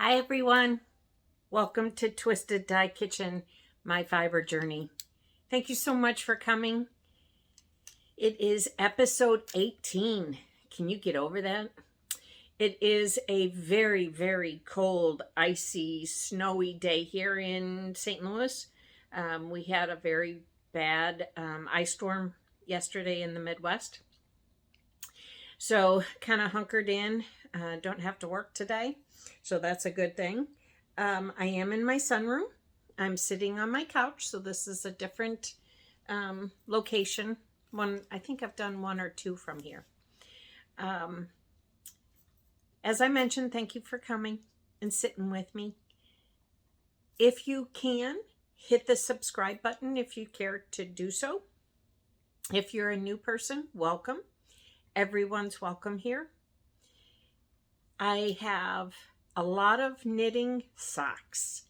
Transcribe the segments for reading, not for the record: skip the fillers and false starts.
Hi everyone, welcome to Twisted Dye Kitchen, my fiber journey. Thank you so much for coming. It is episode 18. Can you get over that? It is a very, very cold, icy, snowy day here in St. Louis. We had a very bad ice storm yesterday in the Midwest. So kind of hunkered in, don't have to work today. So that's a good thing. I am in my sunroom. I'm sitting on my couch. So this is a different location. I think I've done one or two from here. As I mentioned, thank you for coming and sitting with me. If you can, hit the subscribe button if you care to do so. If you're a new person, welcome. Everyone's welcome here. I have a lot of knitting socks,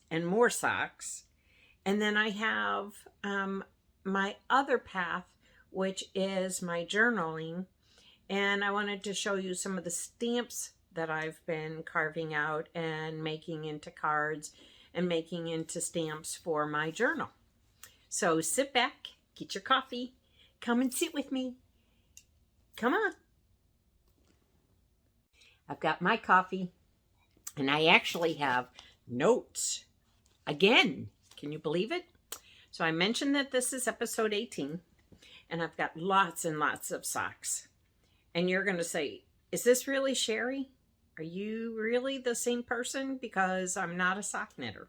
and more socks. And then I have my other path, which is my journaling. And I wanted to show you some of the stamps that I've been carving out and making into cards and making into stamps for my journal. So sit back, get your coffee, come and sit with me. Come on. I've got my coffee, and I actually have notes. Again, can you believe it? So I mentioned that this is episode 18, and I've got lots and lots of socks. And you're going to say, is this really Sherry? Are you really the same person? Because I'm not a sock knitter.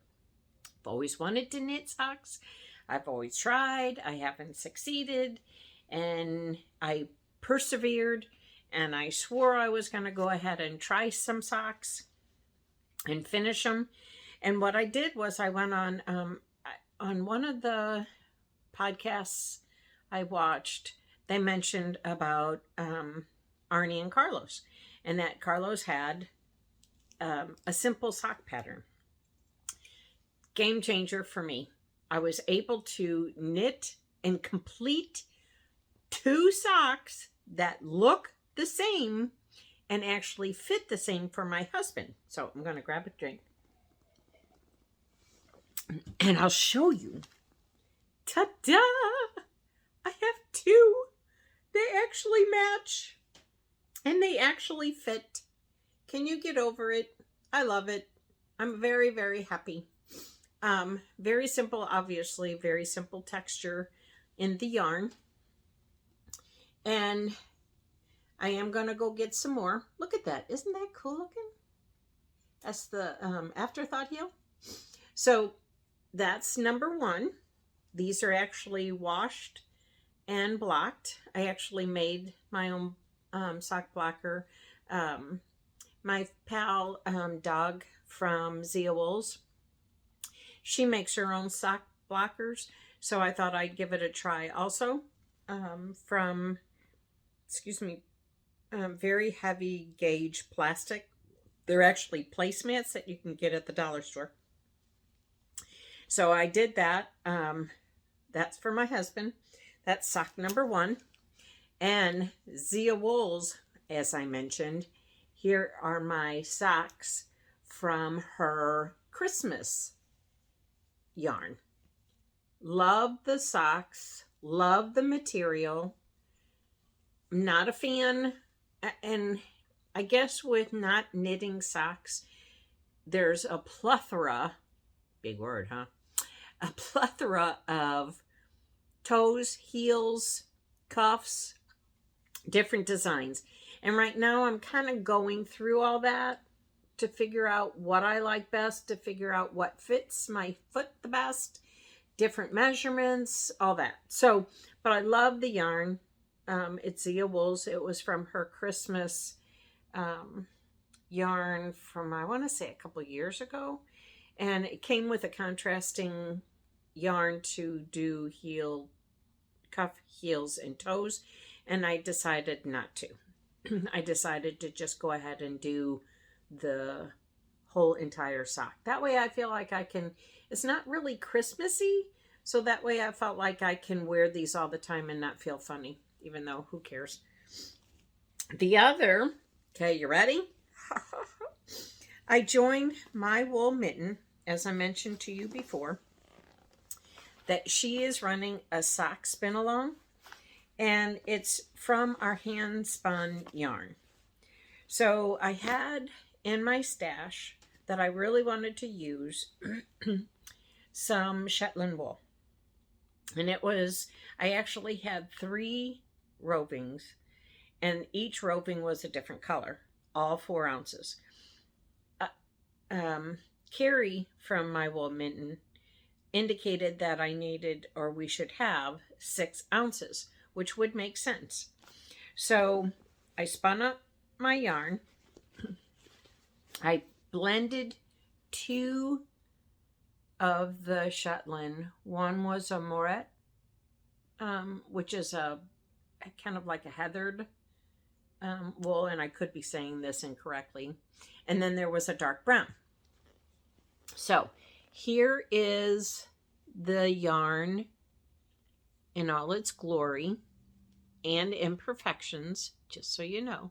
I've always wanted to knit socks. I've always tried. I haven't succeeded. And I persevered. And I swore I was going to go ahead and try some socks and finish them. And what I did was I went on one of the podcasts I watched. They mentioned about Arnie and Carlos, and that Carlos had a simple sock pattern. Game changer for me. I was able to knit and complete 2 socks that look the same and actually fit the same for my husband. So I'm going to grab a drink and I'll show you. Ta-da! I have 2. They actually match and they actually fit. Can you get over it? I love it. I'm very, very happy. Very simple, obviously, very simple texture in the yarn. And I am going to go get some more. Look at that. Isn't that cool looking? That's the afterthought heel. So that's number 1. These are actually washed and blocked. I actually made my own sock blocker. My pal Dog from Zia Wools, she makes her own sock blockers. So I thought I'd give it a try also. From, very heavy gauge plastic. They're actually placemats that you can get at the dollar store. So I did that. That's for my husband. That's sock number 1. And Zia Wools, as I mentioned, here are my socks from her Christmas yarn. Love the socks. Love the material. I'm not a fan. And I guess with not knitting socks, there's a plethora, big word, huh? A plethora of toes, heels, cuffs, different designs. And right now I'm kind of going through all that to figure out what I like best, to figure out what fits my foot the best, different measurements, all that. So, but I love the yarn. It's Zia Wools. It was from her Christmas yarn from, I want to say, a couple years ago. And it came with a contrasting yarn to do cuff, heels, and toes. And I decided not to. I decided to just go ahead and do the whole entire sock. That way I feel like I can, it's not really Christmassy. So that way I felt like I can wear these all the time and not feel funny. Even though, who cares? The other, okay, you ready? I joined my wool mitten, as I mentioned to you before, that she is running a sock spin along, and it's from our hand spun yarn. So I had in my stash that I really wanted to use some Shetland wool. And I actually had 3 rovings, and each roving was a different color, all 4 ounces. Carrie from my wool mitten indicated that I needed, or we should have, 6 ounces, which would make sense. So I spun up my yarn. I blended 2 of the Shetland. One was a moret, which is a kind of like a heathered wool, and I could be saying this incorrectly. And then there was a dark brown. So here is the yarn in all its glory and imperfections, just so you know.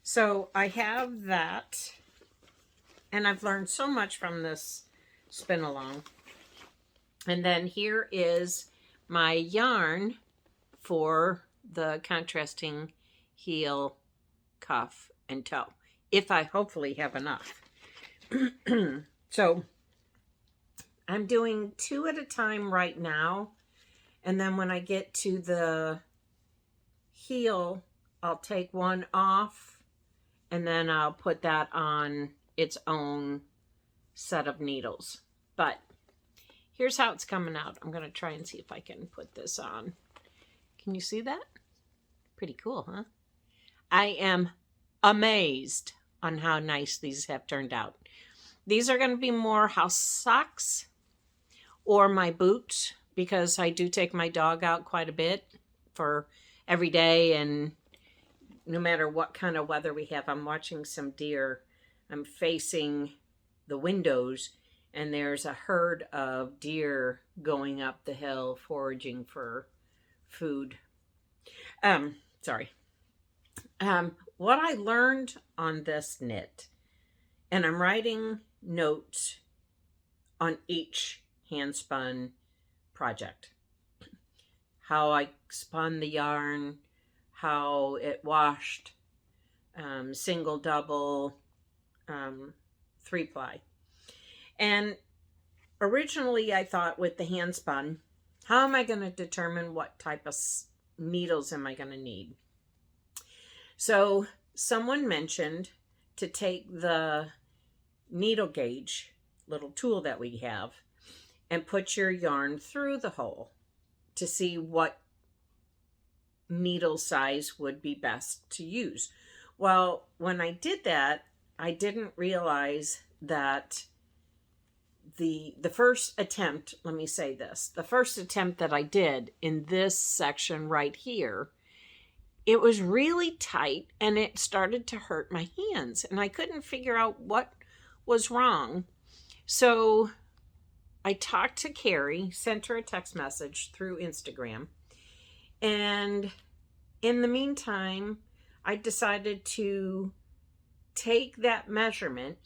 So I have that, and I've learned so much from this spin along. And then here is my yarn for the contrasting heel, cuff, and toe, if I hopefully have enough. So I'm doing 2 at a time right now, and then when I get to the heel, I'll take one off, and then I'll put that on its own set of needles. But here's how it's coming out. I'm going to try and see if I can put this on. Can you see that? Pretty cool, huh? I am amazed on how nice these have turned out. These are going to be more house socks or my boots, because I do take my dog out quite a bit for every day, and no matter what kind of weather we have. I'm watching some deer. I'm facing the windows, and there's a herd of deer going up the hill foraging for food. What I learned on this knit, and I'm writing notes on each hand spun project. How I spun the yarn, how it washed, single, double, 3-ply. And originally I thought with the hand spun, how am I going to determine what type of needles am I going to need? So someone mentioned to take the needle gauge, little tool that we have, and put your yarn through the hole to see what needle size would be best to use. Well, when I did that, I didn't realize that the first attempt, let me say this, the first attempt that I did in this section right here, it was really tight and it started to hurt my hands, and I couldn't figure out what was wrong. So I talked to Carrie, sent her a text message through Instagram, and in the meantime, I decided to take that measurement,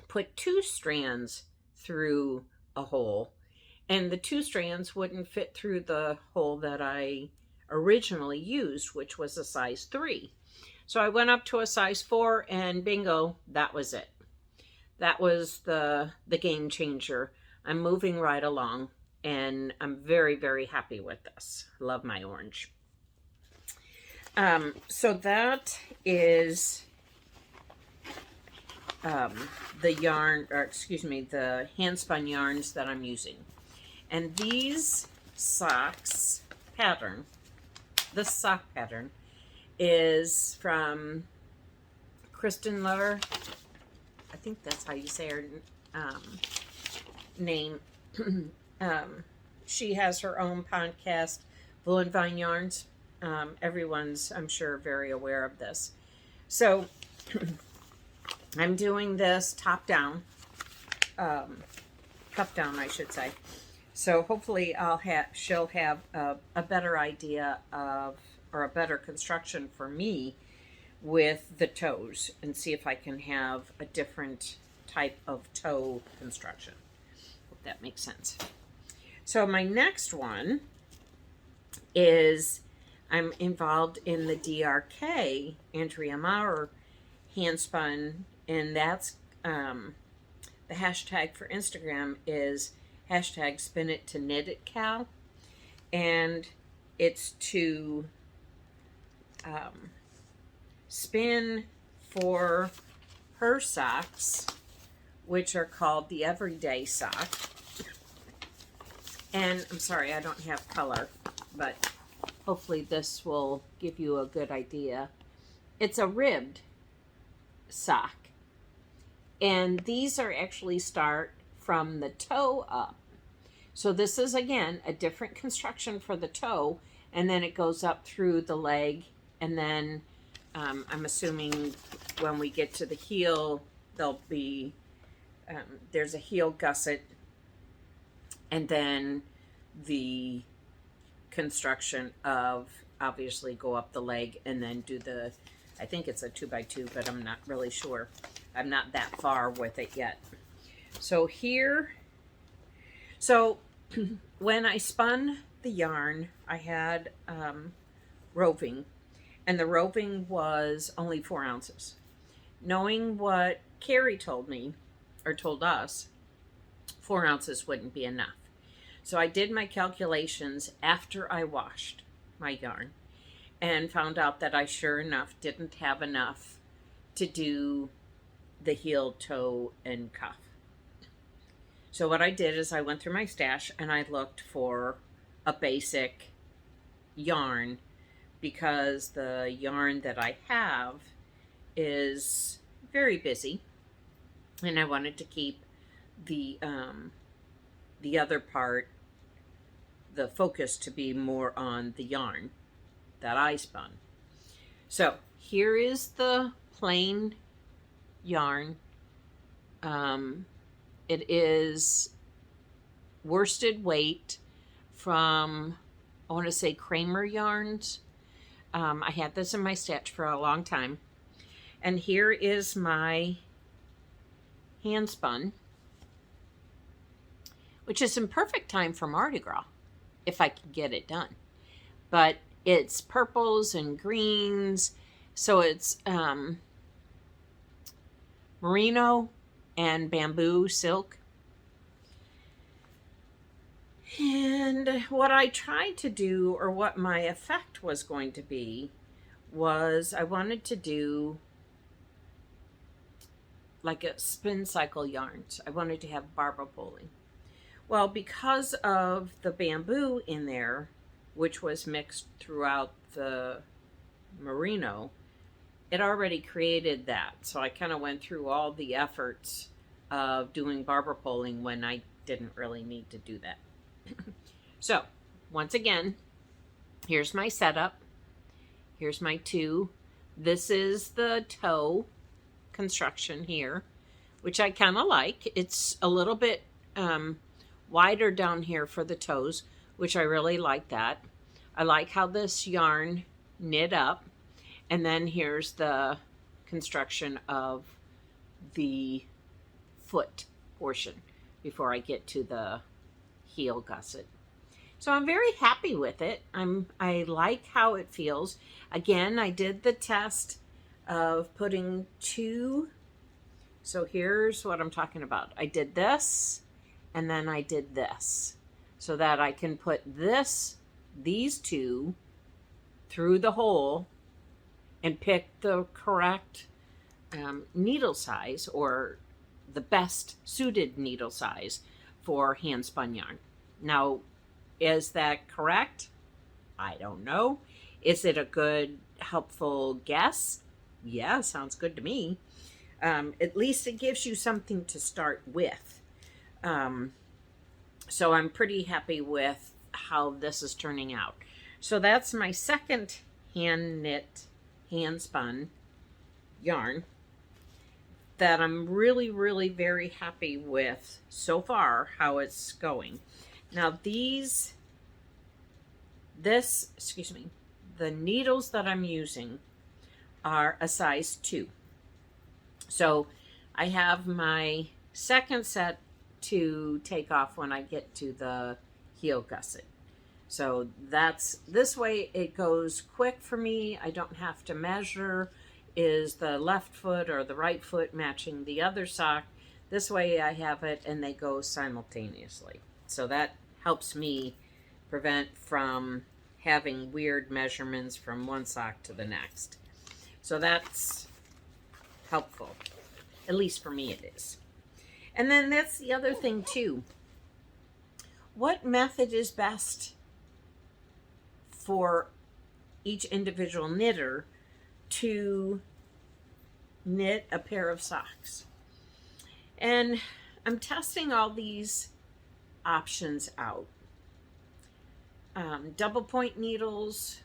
put 2 strands through a hole, and the 2 strands wouldn't fit through the hole that I originally used, which was a size 3. So I went up to a size 4, and bingo, that was it. That was the game changer. I'm moving right along, and I'm very, very happy with this. Love my orange. So that is the yarn, or excuse me, the hand spun yarns that I'm using. And these socks pattern, this sock pattern is from Kristen Lover. I think that's how you say her name. She has her own podcast, Wool and Vine Yarns. Everyone's, I'm sure, very aware of this. So I'm doing this top down, cuff down, I should say. So hopefully she'll have a better idea of, or a better construction for me with the toes and see if I can have a different type of toe construction. Hope that makes sense. So my next one is I'm involved in the DRK, Andrea Maurer hand spun, and that's the hashtag for Instagram is hashtag spin it to knit it Cal, and it's to spin for her socks, which are called the Everyday Sock. And I'm sorry, I don't have color, but hopefully this will give you a good idea. It's a ribbed sock. And these are actually start from the toe up. So this is, again, a different construction for the toe, and then it goes up through the leg, and then I'm assuming when we get to the heel, there'll be, there's a heel gusset, and then the construction of obviously go up the leg and then do the, I think it's a 2x2, but I'm not really sure. I'm not that far with it yet. So here, so when I spun the yarn, I had roving, and the roving was only 4 ounces. Knowing what Carrie told me, or told us, 4 ounces wouldn't be enough. So I did my calculations after I washed my yarn and found out that I sure enough didn't have enough to do the heel, toe, and cuff. So what I did is I went through my stash and I looked for a basic yarn, because the yarn that I have is very busy, and I wanted to keep the other part, the focus, to be more on the yarn that I spun. So here is the plain yarn. It is worsted weight from, I want to say, Kramer Yarns. I had this in my stash for a long time. And here is my hand spun, which is in perfect time for Mardi Gras, if I can get it done. But it's purples and greens, so it's merino and bamboo silk. And what I tried to do, or what my effect was going to be, was I wanted to do like a spin cycle yarns. I wanted to have barber pulling. Well, because of the bamboo in there, which was mixed throughout the merino, it already created that. So I kind of went through all the efforts of doing barber pulling when I didn't really need to do that. So, once again, here's my setup. Here's my two. This is the toe construction here, which I kind of like. It's a little bit wider down here for the toes, which I really like that. I like how this yarn knit up. And then here's the construction of the foot portion before I get to the heel gusset. So I'm very happy with it. I like how it feels. Again, I did the test of putting two. So here's what I'm talking about. I did this, and then I did this, so that I can put these two through the hole and pick the correct needle size, or the best suited needle size for hand spun yarn. Now, is that correct? I don't know. Is it a good, helpful guess? Yeah, sounds good to me. At least it gives you something to start with. So I'm pretty happy with how this is turning out. So that's my second hand knit, hand spun yarn that I'm really, really very happy with so far, how it's going. Now the needles that I'm using are a size 2. So I have my second set to take off when I get to the heel gusset. So that's, this way it goes quick for me. I don't have to measure, is the left foot or the right foot matching the other sock. This way I have it and they go simultaneously. So that helps me prevent from having weird measurements from one sock to the next. So that's helpful. At least for me it is. And then that's the other thing too. What method is best for each individual knitter to knit a pair of socks? And I'm testing all these options out. Double point needles.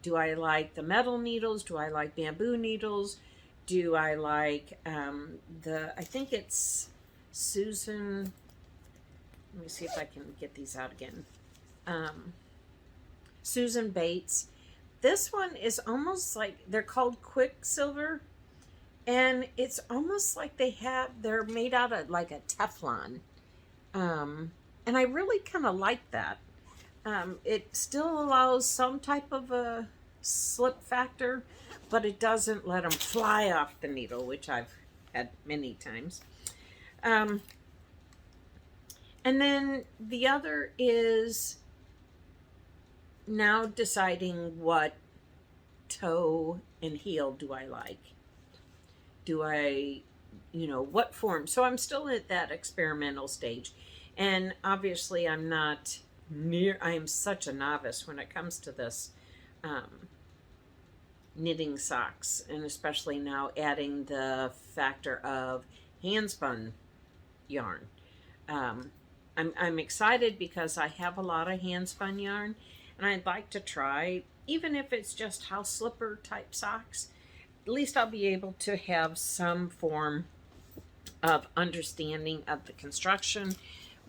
Do I like the metal needles? Do I like bamboo needles? Do I like I think it's Susan, let me see if I can get these out again. Susan Bates. This one is almost like, they're called Quicksilver, and it's almost like they're made out of like a Teflon. And I really kind of like that. It still allows some type of a slip factor, but it doesn't let them fly off the needle, which I've had many times. And then the other is now deciding what toe and heel do I like. Do I, what form? So I'm still at that experimental stage. And obviously I am such a novice when it comes to this knitting socks, and especially now adding the factor of hand spun yarn. I'm excited because I have a lot of hand spun yarn, and I'd like to try, even if it's just house slipper type socks, at least I'll be able to have some form of understanding of the construction.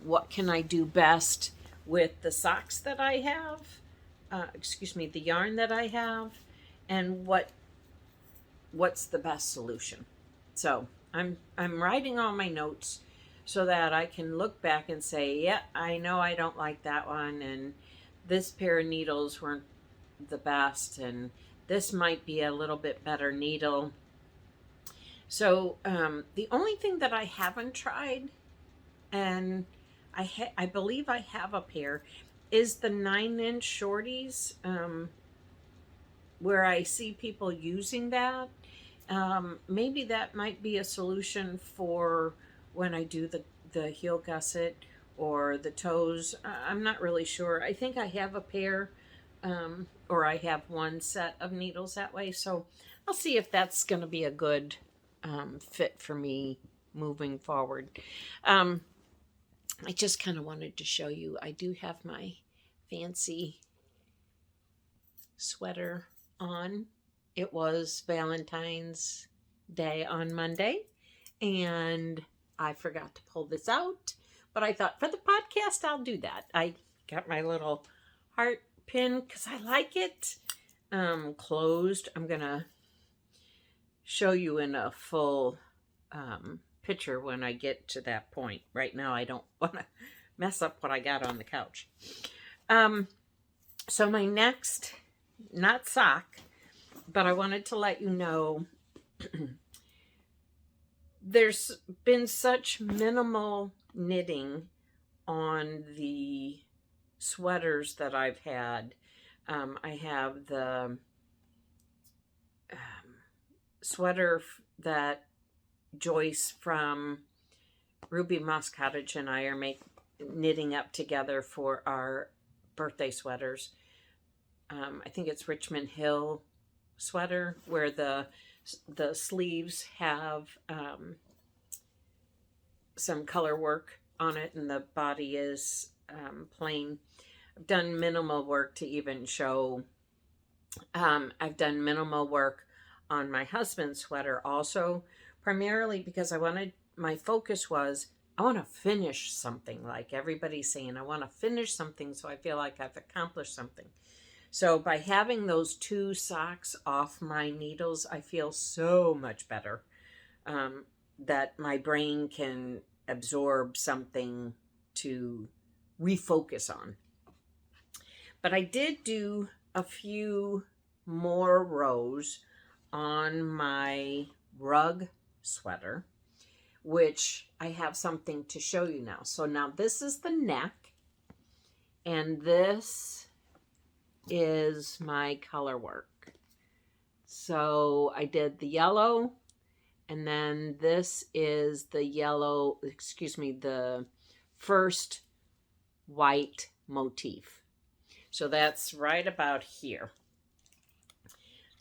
What can I do best with the socks that I have, the yarn that I have, and what's the best solution. So I'm writing all my notes so that I can look back and say, yeah, I know I don't like that one, and this pair of needles weren't the best, and this might be a little bit better needle. So the only thing that I haven't tried, and I believe I have a pair, is the 9-inch shorties, where I see people using that. Maybe that might be a solution for when I do the heel gusset or the toes. I'm not really sure. I think I have a pair, or I have one set of needles that way. So I'll see if that's going to be a good fit for me moving forward. I just kind of wanted to show you, I do have my fancy sweater on. It was Valentine's Day on Monday, and I forgot to pull this out, but I thought for the podcast I'll do that. I got my little heart pin because I like it closed. I'm gonna show you in a full picture when I get to that point. Right now I don't want to mess up what I got on the couch. So my next, not sock, but I wanted to let you know there's been such minimal knitting on the sweaters that I've had. I have the sweater that Joyce from Ruby Moss Cottage and I are knitting up together for our birthday sweaters. I think it's Richmond Hill sweater, where the sleeves have some color work on it and the body is plain. I've done minimal work to even show. I've done minimal work on my husband's sweater also, primarily because my focus was, I want to finish something, like everybody's saying, I want to finish something so I feel like I've accomplished something. So by having those 2 socks off my needles, I feel so much better, that my brain can absorb something to refocus on. But I did do a few more rows on my rug sweater, which I have something to show you now. So now this is the neck, and this is my color work. So I did the yellow, and then this is the yellow, the first white motif. So that's right about here.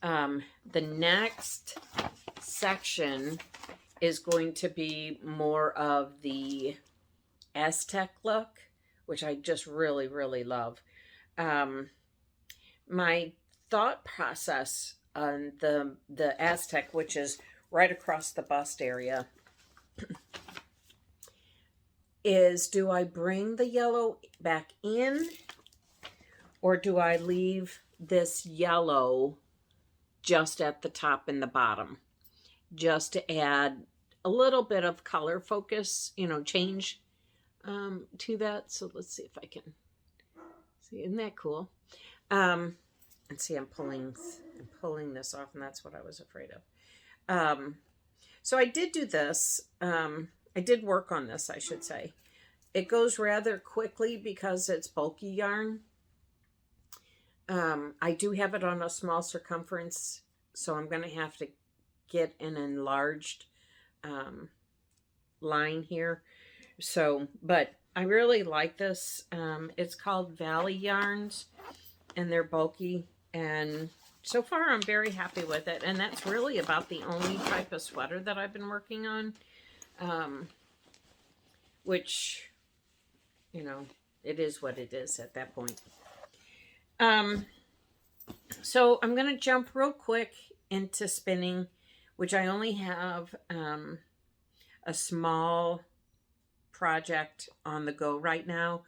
The next section is going to be more of the Aztec look, which I just really, really love. My thought process on the Aztec, which is right across the bust area, is, do I bring the yellow back in, or do I leave this yellow just at the top and the bottom, just to add a little bit of color focus, change to that. So let's see if I can see. Isn't that cool? And see, I'm pulling this off, and that's what I was afraid of. So I did do this. I did work on this, I should say. It goes rather quickly because it's bulky yarn. I do have it on a small circumference, so I'm going to have to get an enlarged line here. So, but I really like this. It's called Valley Yarns, and they're bulky, and so far I'm very happy with it. And that's really about the only type of sweater that I've been working on, which, it is what it is at that point. So I'm going to jump real quick into spinning, which I only have a small project on the go right now.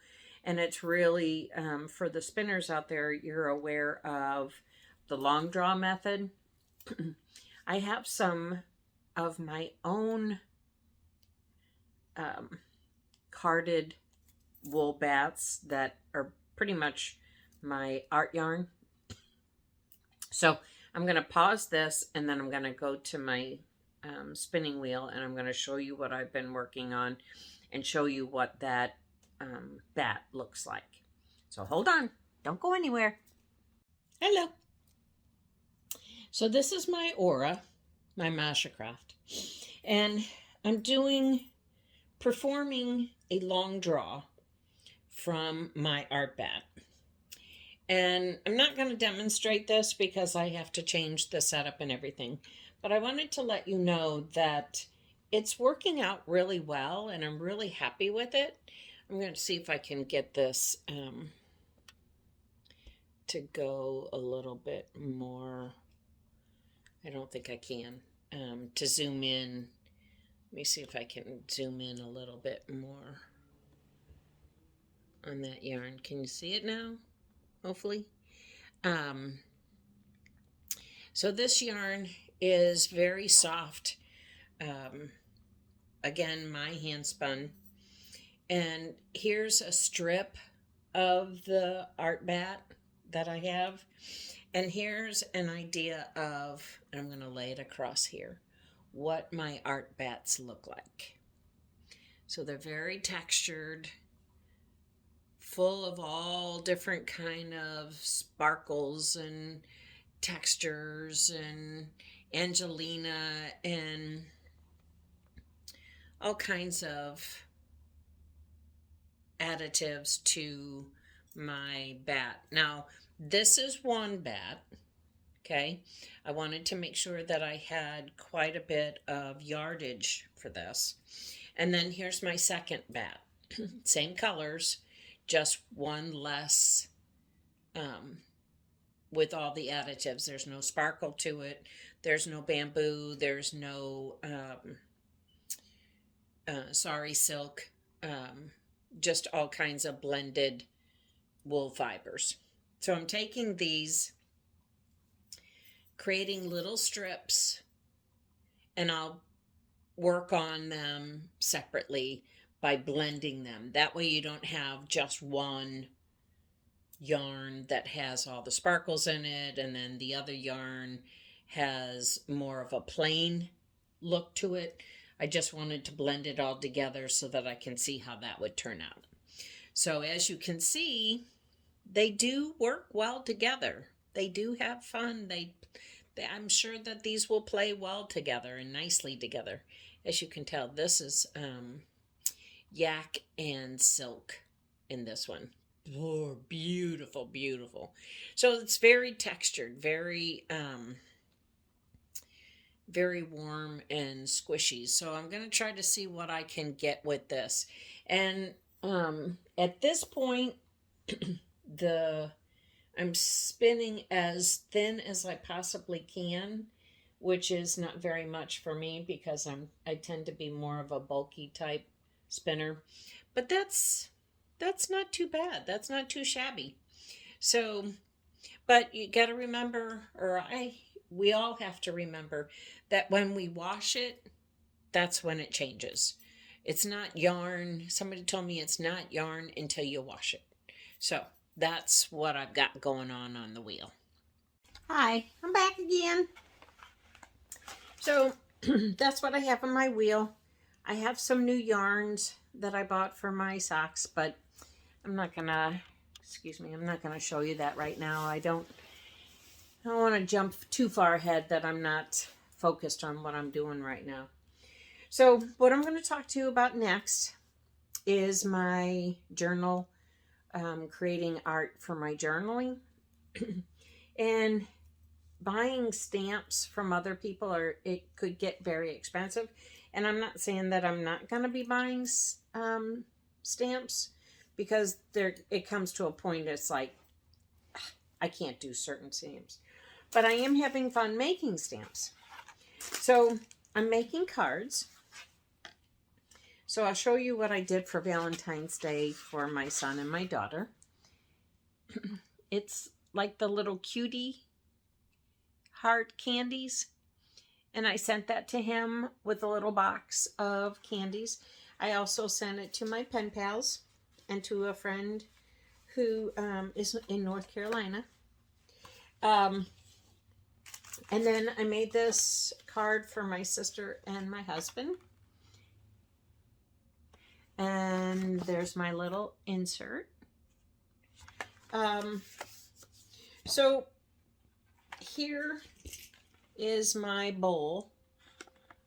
And it's really, for the spinners out there, you're aware of the long draw method. I have some of my own carded wool bats that are pretty much my art yarn. So I'm going to pause this, and then I'm going to go to my spinning wheel, and I'm going to show you what I've been working on and show you what that bat looks like. So hold on. Don't go anywhere. Hello. So this is my Aura, my Masha Craft. And I'm performing a long draw from my art bat. And I'm not going to demonstrate this because I have to change the setup and everything. But I wanted to let you know that it's working out really well, and I'm really happy with it. I'm going to see if I can get this to go a little bit more. I don't think I can. To zoom in. Let me see if I can zoom in a little bit more on that yarn. Can you see it now? Hopefully. So this yarn is very soft. Again, my hand spun. And here's a strip of the art bat that I have. And here's an idea of, and I'm going to lay it across here, what my art bats look like. So they're very textured, full of all different kind of sparkles and textures and Angelina and all kinds of additives to my bat. Now, this is one bat, okay? I wanted to make sure that I had quite a bit of yardage for this. And then here's my second bat. Same colors, just one less with all the additives. There's no sparkle to it. There's no bamboo. There's no sari silk. Just all kinds of blended wool fibers. So I'm taking these, creating little strips, and I'll work on them separately by blending them. That way you don't have just one yarn that has all the sparkles in it, and then the other yarn has more of a plain look to it. I just wanted to blend it all together so that I can see how that would turn out. So as you can see, they do work well together. They do have fun. I'm sure that these will play well together and nicely together. As you can tell, this is yak and silk in this one. Oh, beautiful, beautiful. So it's very textured, very very warm and squishy. So I'm going to try to see what I can get with this. And at this point, I'm spinning as thin as I possibly can, which is not very much for me because I tend to be more of a bulky type spinner. But that's not too bad. That's not too shabby. So, but you got to remember, we all have to remember that when we wash it, that's when it changes. It's not yarn. Somebody told me it's not yarn until you wash it. So that's what I've got going on the wheel. Hi, I'm back again. So that's what I have on my wheel. I have some new yarns that I bought for my socks, but I'm not gonna show you that right now. I don't want to jump too far ahead that I'm not focused on what I'm doing right now. So what I'm going to talk to you about next is my journal, creating art for my journaling. And buying stamps from other people, it could get very expensive. And I'm not saying that I'm not going to be buying stamps, because it comes to a point it's like, I can't do certain stamps. But I am having fun making stamps. So I'm making cards. So I'll show you what I did for Valentine's Day for my son and my daughter. It's like the little cutie heart candies. And I sent that to him with a little box of candies. I also sent it to my pen pals and to a friend who is in North Carolina. And then I made this card for my sister and my husband. And there's my little insert. So here is my bowl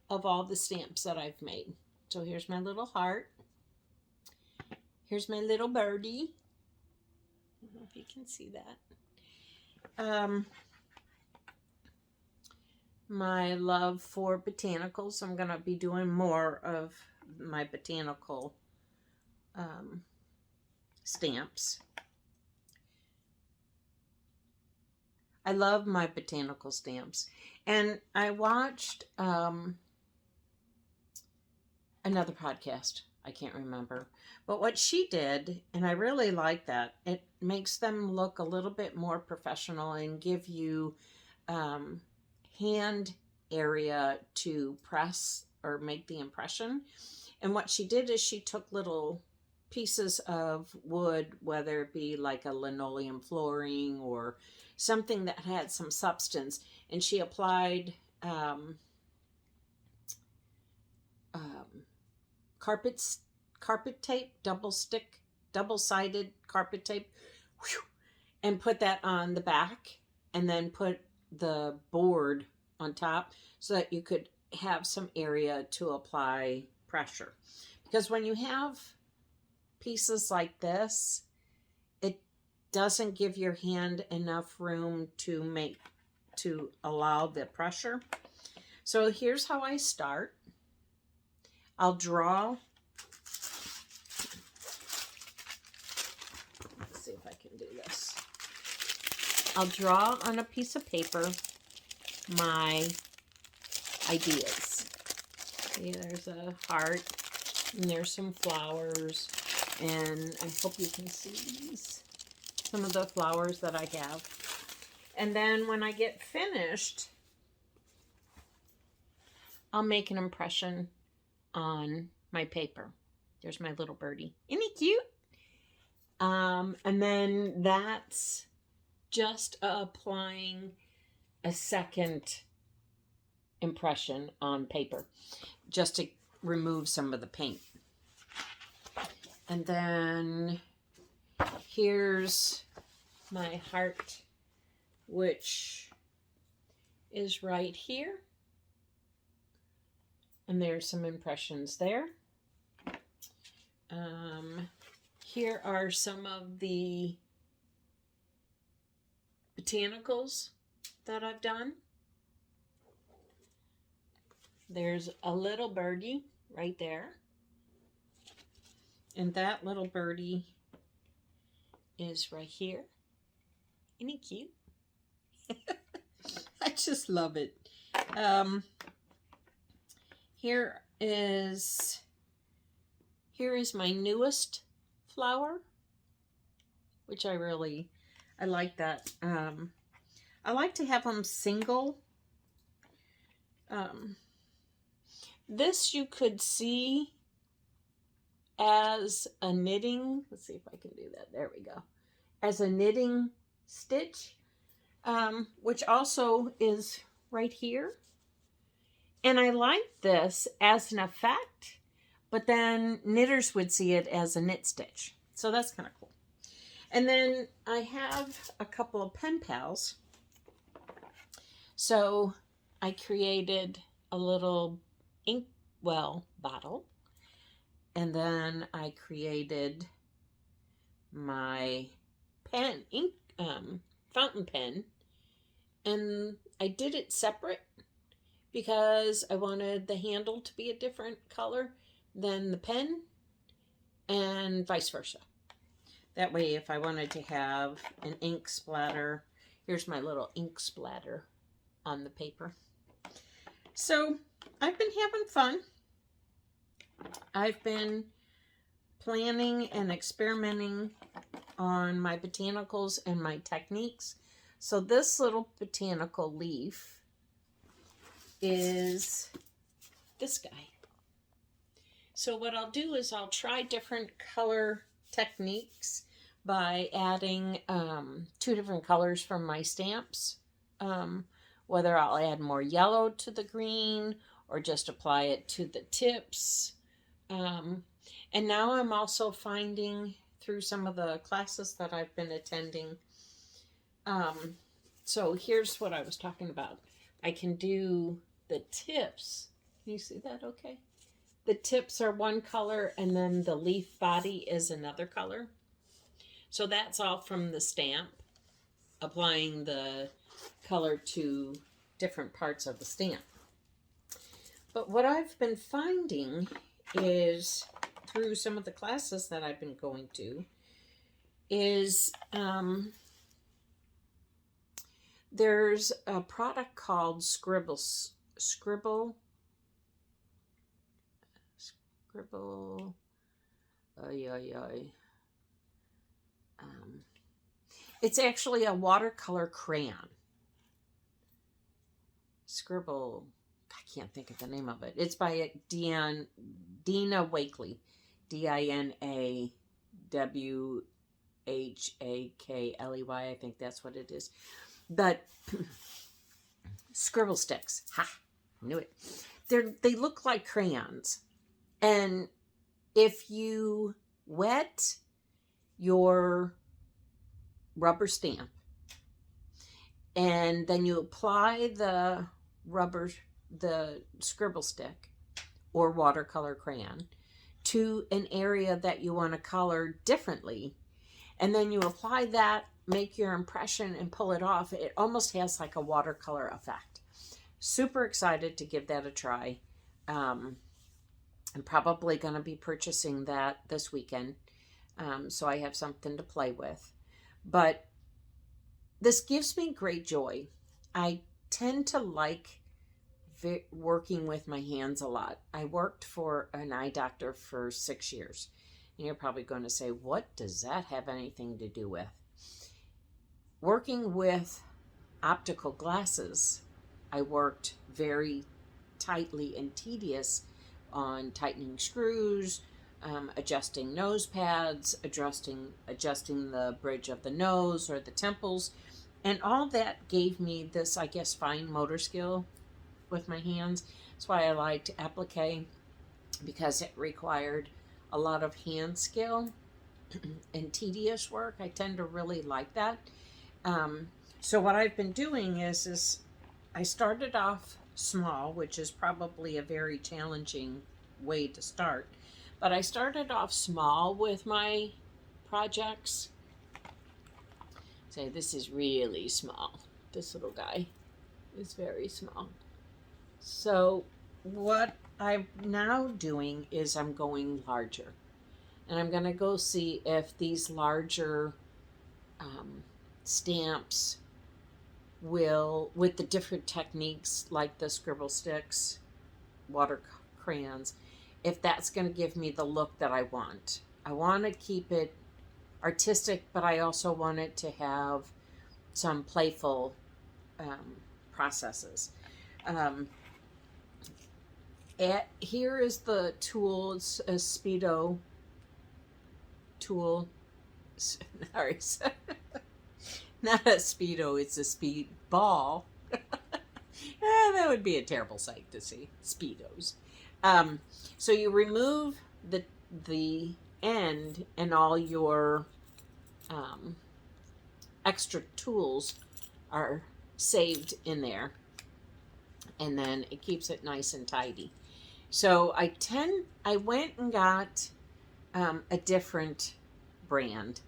of all the stamps that I've made. So here's my little heart. Here's my little birdie. I don't know if you can see that. My love for botanicals. I'm going to be doing more of my botanical stamps. I love my botanical stamps. And I watched another podcast. I can't remember. But what she did, and I really like that, it makes them look a little bit more professional and give you hand area to press or make the impression. And what she did is she took little pieces of wood, whether it be like a linoleum flooring or something that had some substance, and she applied carpet tape, double-sided carpet tape, and put that on the back, and then put the board on top so that you could have some area to apply pressure. Because when you have pieces like this, it doesn't give your hand enough room to allow the pressure. So here's how I start. I'll draw. Let's see if I can do this. I'll draw on a piece of paper my ideas. See, there's a heart, and there's some flowers, and I hope you can see these. some of the flowers that I have. And then when I get finished, I'll make an impression on my paper. There's my little birdie. Isn't he cute? And then that's just applying a second impression on paper, just to remove some of the paint. And then here's my heart, which is right here. And there's some impressions there. Here are some of the botanicals that I've done. There's a little birdie right there. And that little birdie is right here. Isn't he cute? I just love it. Here is my newest flower, which I like that. I like to have them single. This you could see as a knitting, let's see if I can do that, there we go, as a knitting stitch, which also is right here. And I like this as an effect, but then knitters would see it as a knit stitch. So that's kind of cool. And then I have a couple of pen pals. So I created a little inkwell bottle. And then I created my fountain pen. And I did it separate because I wanted the handle to be a different color than the pen, and vice versa. That way, if I wanted to have an ink splatter, here's my little ink splatter on the paper. So I've been having fun. I've been planning and experimenting on my botanicals and my techniques. So this little botanical leaf is this guy. So what I'll do is I'll try different color techniques by adding 2 different colors from my stamps. Whether I'll add more yellow to the green or just apply it to the tips. And now I'm also finding through some of the classes that I've been attending. So here's what I was talking about. I can do the tips. Can you see that okay? The tips are one color and then the leaf body is another color. So that's all from the stamp, applying the color to different parts of the stamp. But what I've been finding is, through some of the classes that I've been going to, is there's a product called Scribble, it's actually a watercolor crayon. Scribble, I can't think of the name of it. It's by Dina Wakely, Dinawhakley. I think that's what it is. But scribble sticks. Ha! Knew it. They look like crayons. And if you wet your rubber stamp and then you apply the scribble stick or watercolor crayon to an area that you want to color differently, and then you apply that, make your impression and pull it off, it almost has like a watercolor effect. Super excited to give that a try. I'm probably going to be purchasing that this weekend, so I have something to play with. But this gives me great joy. I tend to like working with my hands a lot. I worked for an eye doctor for 6 years. And you're probably going to say, what does that have anything to do with? Working with optical glasses, I worked very tightly and tedious on tightening screws, adjusting nose pads, adjusting the bridge of the nose or the temples, and all that gave me this, I guess, fine motor skill with my hands. That's why I liked applique, because it required a lot of hand skill and tedious work. I tend to really like that. So what I've been doing is I started off small, which is probably a very challenging way to start. But I started off small with my projects. Say, this is really small. This little guy is very small. So what I'm now doing is I'm going larger. And I'm going to go see if these larger stamps will, with the different techniques like the scribble sticks, water crayons, if that's going to give me the look that I want. I want to keep it artistic, but I also want it to have some playful processes. Here is the tool. It's a Speedo tool. Sorry. Not a Speedo, it's a speed ball. That would be a terrible sight to see. Speedos. So you remove the end, and all your extra tools are saved in there, and then it keeps it nice and tidy. So I went and got a different brand,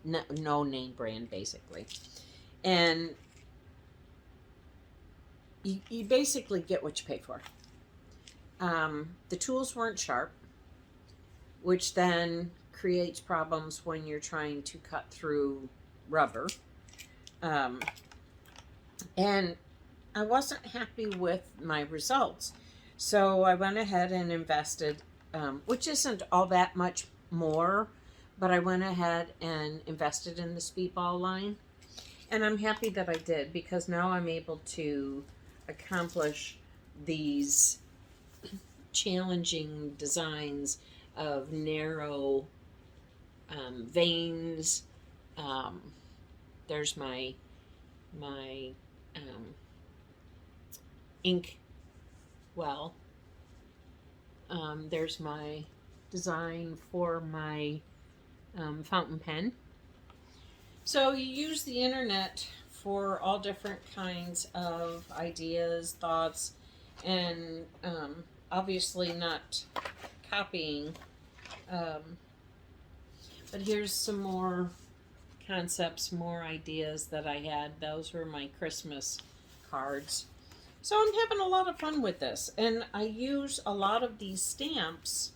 no name brand basically, and you basically get what you pay for. The tools weren't sharp, which then creates problems when you're trying to cut through rubber. And I wasn't happy with my results. So I went ahead and invested, which isn't all that much more, but I went ahead and invested in the Speedball line. And I'm happy that I did, because now I'm able to accomplish these challenging designs of narrow veins. There's my ink well. There's my design for my fountain pen. So you use the internet for all different kinds of ideas, thoughts, and obviously not copying. But here's some more concepts, more ideas that I had. Those were my Christmas cards. So I'm having a lot of fun with this. And I use a lot of these stamps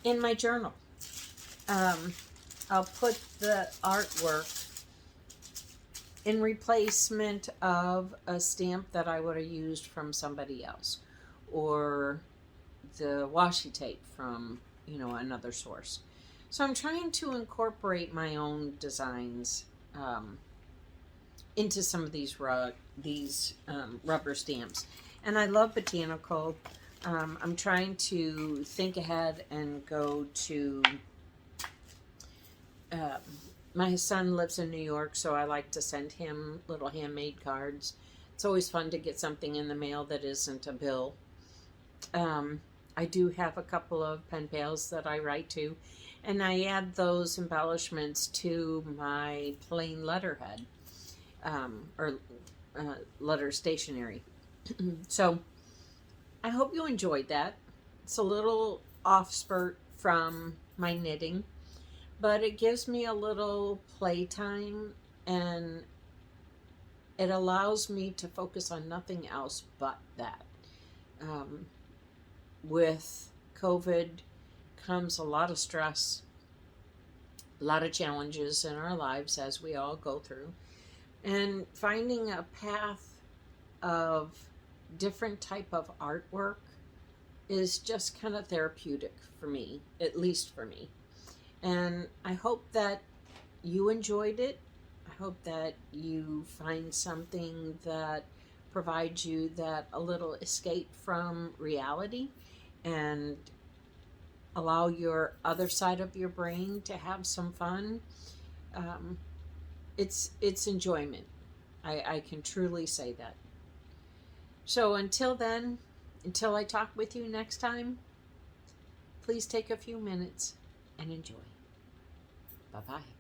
in my journal. I'll put the artwork in replacement of a stamp that I would have used from somebody else, or the washi tape from, another source. So I'm trying to incorporate my own designs into some of these rubber stamps. And I love botanical. I'm trying to think ahead and go to... my son lives in New York, so I like to send him little handmade cards. It's always fun to get something in the mail that isn't a bill. I do have a couple of pen pals that I write to, and I add those embellishments to my plain letterhead, or letter stationery. So I hope you enjoyed that. It's a little off spurt from my knitting, but it gives me a little playtime, and it allows me to focus on nothing else but that. With COVID comes a lot of stress, a lot of challenges in our lives as we all go through. And finding a path of different type of artwork is just kind of therapeutic for me, at least for me. And I hope that you enjoyed it. I hope that you find something that provides you that a little escape from reality and allow your other side of your brain to have some fun. Um, it's enjoyment. I can truly say that. So until then, until I talk with you next time, please take a few minutes and enjoy. Bye-bye.